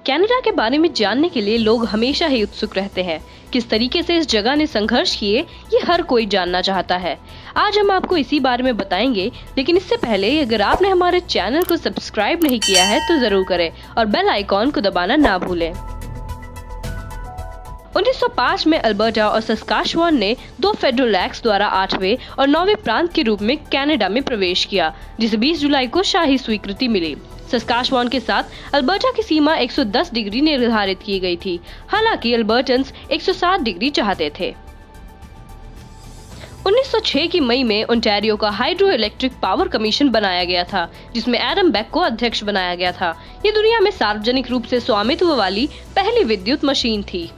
Canada के बारे में जानने के लिए लोग हमेशा ही उत्सुक रहते हैं। किस तरीके से इस जगह ने संघर्ष किए, ये हर कोई जानना चाहता है। आज हम आपको इसी बारे में बताएंगे, लेकिन इससे पहले अगर आपने हमारे चैनल को सब्सक्राइब नहीं किया है तो जरूर करें और बेल आइकॉन को दबाना ना भूलें। 1905 में अल्बर्टा और सस्काचुवान ने 2 फेडरल एक्ट्स द्वारा 8वें और 9वें प्रांत के रूप में कनाडा में प्रवेश किया, जिसे 20 जुलाई को शाही स्वीकृति मिली। सस्काचुवान के साथ अल्बर्टा की सीमा 110 डिग्री निर्धारित की गई थी, हालांकि अल्बर्टन्स 107 डिग्री चाहते थे। 1906 की मई में ओंटारियो का हाइड्रो इलेक्ट्रिक पावर कमीशन बनाया गया था, जिसमें एडम बेक को अध्यक्ष बनाया गया था। ये दुनिया में सार्वजनिक रूप से स्वामित्व वाली पहली विद्युत मशीन थी।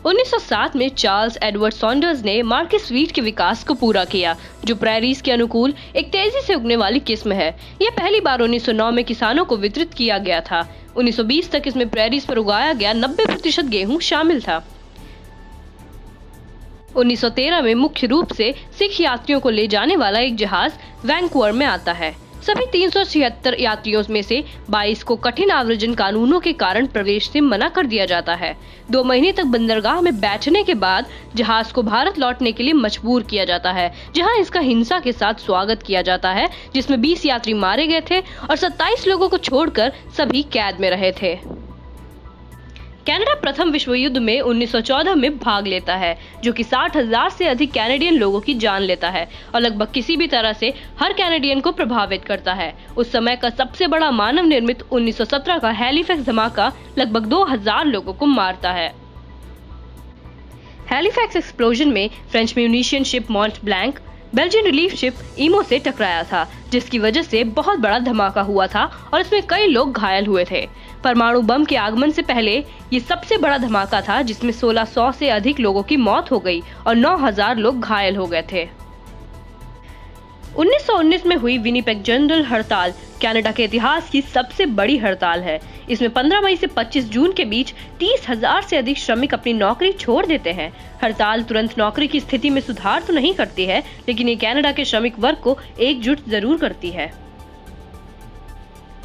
1907 में चार्ल्स एडवर्ड सॉन्डर्स ने मार्केस वीट के विकास को पूरा किया, जो प्रेरीज के अनुकूल एक तेजी से उगने वाली किस्म है। यह पहली बार 1909 में किसानों को वितरित किया गया था। 1920 तक इसमें प्रेरीज पर उगाया गया 90% गेहूं शामिल था। 1913 में मुख्य रूप से सिख यात्रियों को ले जाने वाला एक जहाज वैंकूवर में आता है। सभी 376 यात्रियों में से 22 को कठिन आव्रजन कानूनों के कारण प्रवेश से मना कर दिया जाता है। 2 महीने तक बंदरगाह में बैठने के बाद जहाज को भारत लौटने के लिए मजबूर किया जाता है, जहां इसका हिंसा के साथ स्वागत किया जाता है, जिसमें 20 यात्री मारे गए थे और 27 लोगों को छोड़कर सभी कैद में रहे थे। कनाडा प्रथम विश्व युद्ध में 1914 में भाग लेता है, जो कि 60,000 से अधिक कैनेडियन लोगों की जान लेता है और लगभग किसी भी तरह से हर कैनेडियन को प्रभावित करता है। उस समय का सबसे बड़ा मानव निर्मित 1917 का हैलिफैक्स धमाका लगभग 2000 लोगों को मारता है। हैलिफैक्स एक्सप्लोजन में French munition ship Mont Blanc Belgian relief ship Imo से टकराया था, जिसकी वजह से बहुत बड़ा धमाका हुआ था और इसमें कई लोग घायल हुए थे। परमाणु बम के आगमन से पहले ये सबसे बड़ा धमाका था, जिसमें 1600 से अधिक लोगों की मौत हो गई और 9000 लोग घायल हो गए थे। 1919 में हुई विनिपेग जनरल हड़ताल कनाडा के इतिहास की सबसे बड़ी हड़ताल है। इसमें 15 मई से 25 जून के बीच 30,000 से अधिक श्रमिक अपनी नौकरी छोड़ देते हैं। हड़ताल तुरंत नौकरी की स्थिति में सुधार तो नहीं करती है, लेकिन ये कनाडा के श्रमिक वर्ग को एकजुट जरूर करती है।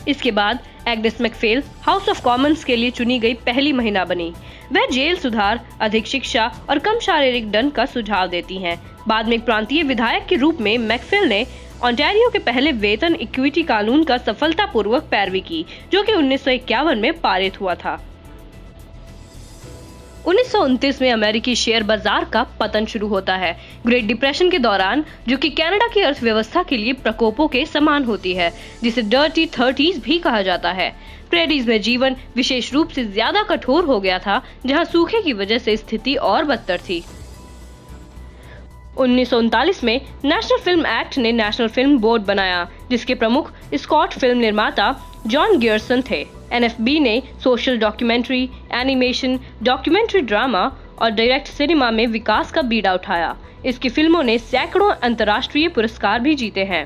इसके बाद Agnes McPhail house of Commons के लिए चुनी गई पहली महिला बनी। वह जेल सुधार, अधिक शिक्षा और कम शारीरिक दंड का सुझाव देती हैं। बाद में एक प्रांतीय विधायक के रूप में मैकफेल ने ओंटारियो के पहले वेतन इक्विटी कानून का सफलतापूर्वक पैरवी की, जो कि 1951 में पारित हुआ था। 1929 में अमेरिकी शेयर बाजार का पतन शुरू होता है, ग्रेट डिप्रेशन के दौरान, जो कि कनाडा की अर्थव्यवस्था के लिए प्रकोपों के समान होती है, जिसे डर्टी 30s भी कहा जाता है। प्रेरीज में जीवन विशेष रूप से ज्यादा कठोर हो गया था, जहां सूखे की वजह से स्थिति और बदतर थी। 1939 में नेशनल फिल्म एक्ट ने नेशनल फिल्म बोर्ड बनाया, जिसके प्रमुख स्कॉट फिल्म निर्माता जॉन गियर्सन थे। NFB ने social documentary, animation, documentary drama और डायरेक्ट सिनेमा में विकास का बीड़ा उठाया। इसकी फिल्मों ने सैकड़ों अंतर्राष्ट्रीय पुरस्कार भी जीते हैं।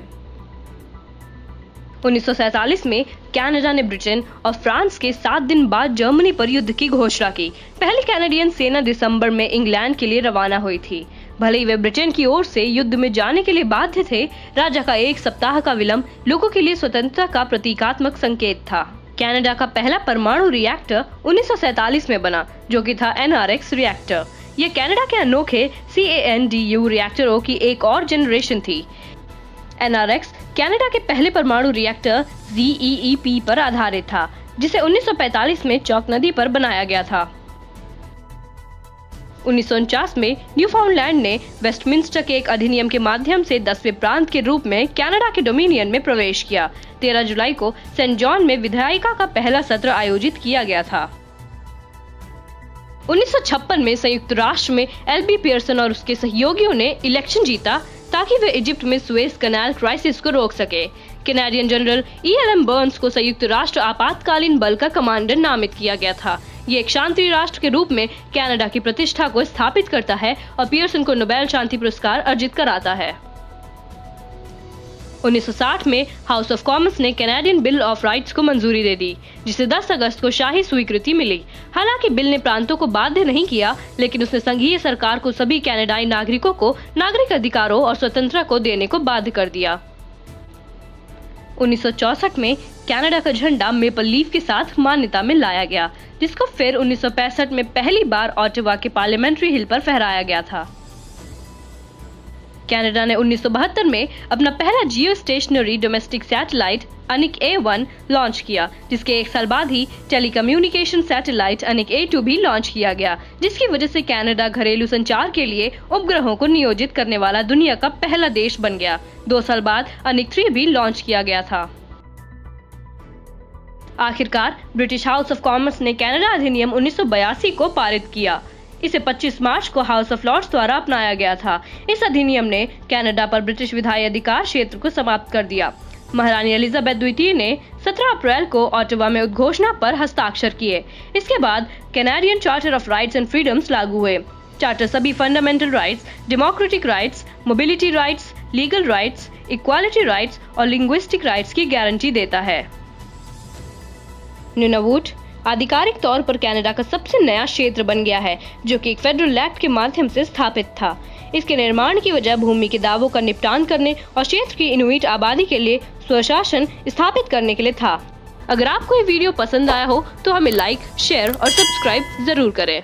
1947 में कनाडा ने ब्रिटेन और फ्रांस के 7 दिन बाद जर्मनी पर युद्ध की घोषणा की। पहली कैनेडियन सेना दिसंबर में इंग्लैंड के लिए रवाना हुई थी। भले ही वे ब्रिटेन की ओर से युद्ध में जाने के लिए बाध्य थे, राजा का 1 सप्ताह का विलंब लोगों के लिए स्वतंत्रता का प्रतीकात्मक संकेत था। कनाडा का पहला परमाणु रिएक्टर 1947 में बना, जो कि था NRX रिएक्टर। यह कनाडा के अनोखे CANDU रिएक्टरों की एक और जनरेशन थी। NRX कनाडा के पहले परमाणु रिएक्टर ZEEP पर आधारित था, जिसे 1945 में चौक नदी पर बनाया गया था। 1949 में न्यूफाउंडलैंड ने वेस्टमिंस्टर के एक अधिनियम के माध्यम से 10वें प्रांत के रूप में कनाडा के डोमिनियन में प्रवेश किया। 13 जुलाई को सेंट जॉन में विधायिका का पहला सत्र आयोजित किया गया था। 1956 में संयुक्त राष्ट्र में LB पियर्सन और उसके सहयोगियों ने इलेक्शन जीता, ताकि वे इजिप्ट में सुएज कनाल क्राइसिस को रोक सके। कैनेडियन जनरल ELM बर्न्स को संयुक्त राष्ट्र आपातकालीन बल का कमांडर नामित किया गया था। ये एक शांति राष्ट्र के रूप में कनाडा की प्रतिष्ठा को स्थापित करता है और पियर्सन को नोबेल शांति पुरस्कार अर्जित कराता है। 1960 में हाउस ऑफ कॉमन्स ने कैनेडियन बिल ऑफ राइट्स को मंजूरी दे दी, जिसे 10 अगस्त को शाही स्वीकृति मिली। हालांकि बिल ने प्रांतों को बाध्य नहीं किया, लेकिन उसने संघीय सरकार को सभी कनाडाई नागरिकों को नागरिक अधिकारों और स्वतंत्रता को देने को बाध्य कर दिया। 1964 में कनाडा का झंडा मेपल लीफ के साथ मान्यता में लाया गया, जिसको फिर 1965 में पहली बार ऑटवा के पार्लियामेंट्री हिल पर फहराया गया था। कनाडा ने 1972 में अपना पहला geostationary domestic satellite Anik A1 launch किया, जिसके एक साल बाद ही टेलीकम्युनिकेशन सैटेलाइट अनिक A2 भी लॉन्च किया गया, जिसकी वजह से कनाडा घरेलू संचार के लिए उपग्रहों को नियोजित करने वाला दुनिया का पहला देश बन गया। 2 साल बाद अनिक 3 भी लॉन्च किया गया था। आखिरकार ब्रिटिश हाउस ऑफ कॉमन्स ने कनाडा अधिनियम 1982 को पारित किया। इसे 25 मार्च को हाउस ऑफ लॉर्ड्स द्वारा अपनाया गया था। इस अधिनियम ने कनाडा पर ब्रिटिश विधायी अधिकार क्षेत्र को समाप्त कर दिया। महारानी एलिजाबेथ द्वितीय ने 17 अप्रैल को ऑटवा में उद्घोषणा पर हस्ताक्षर किए। इसके बाद Canadian charter of rights and freedoms लागू हुए। चार्टर सभी fundamental rights, democratic rights, mobility rights, legal rights, equality rights और लिंग्विस्टिक राइट्स की गारंटी देता है। नूनवुट आधिकारिक तौर पर कनाडा का सबसे नया क्षेत्र बन गया है, जो कि एक फेडरल एक्ट के माध्यम से स्थापित था। इसके निर्माण की वजह भूमि के दावों का निपटान करने और क्षेत्र की इनुइट आबादी के लिए स्वशासन स्थापित करने के लिए था। अगर आपको ये वीडियो पसंद आया हो तो हमें लाइक, शेयर और सब्सक्राइब जरूर करें।